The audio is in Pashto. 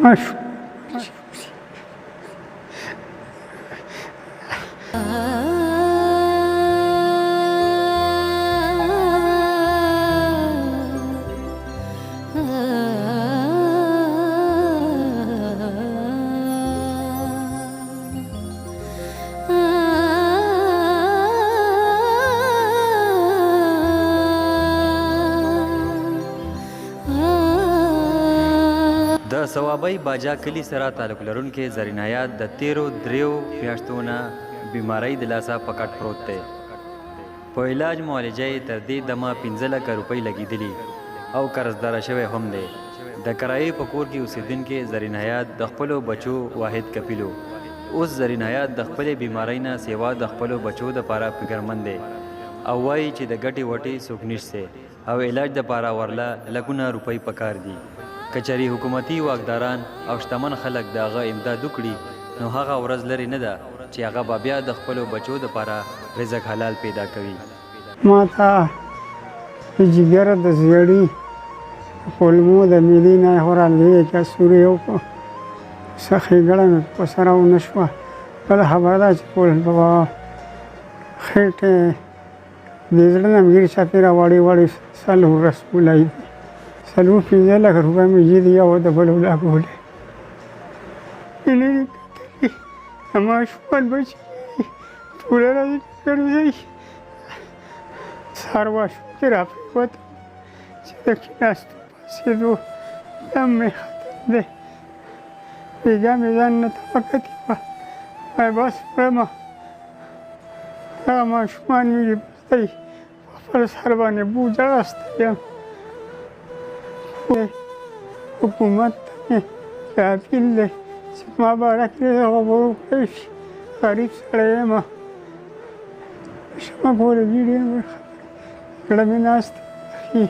ماشوم د ثوابۍ باجا کلي سره تعلق لرونکي زرین حیات د تیرو دریو میاشتو نه بیمارۍ د لاسه په کټ پروت دی. په علاج معالجه یې تر دې دمه 15 لکه روپۍ لګېدلي او قرضداره شوی هم دی. د کرایې په کور کې اوسېدونکي زرین حیات د خپلو بچو واحد کفیل و. اوس زرین حیات د خپلې بیمارۍ نه سیوا د خپلو بچو دپاره فکرمند دی او وایي چې د ګټې وټې څوک نشته او علاج دپاره ورله لکونه روپۍ پکار دي. کچری حکومتي واکداران او شتمن خلک د هغه امداد وکړي نو هغه ورځ لرې نه ده چې هغه به بیا د خپلو بچو دپاره رزق حلال پیدا کوي. ما ته د جګر د زیړي کولمو د معدې نه ورالوي چې سوري وکړو څه ښېګړه مې په سره ونه شوه. بله خبره ده چې ټول په خېټې د زړه نه مې چاپېره وړې وړې څلور رسمولی دي. 15 لکه روپۍ مې جدي یو د بل ولګولې. مینې دې کتلې د ماشومان بچي ټوله ورځ ګرځئ. سهار ماشوم چې راپرېوتم چې د کېناستو پاڅېدو دم مې ختم دی. بېګا مې ځان نه تپه کتې وه وایم بس وړمه. دغه ماشومان مې دي بس دی په خپل سر باندې بوج اخیستی یم. حکومت ته مې اپیل دی چې ما باره کې دغه وکړی شي. غریب سړی یم شمه کولی دي ډېر زړه مې ناست دی.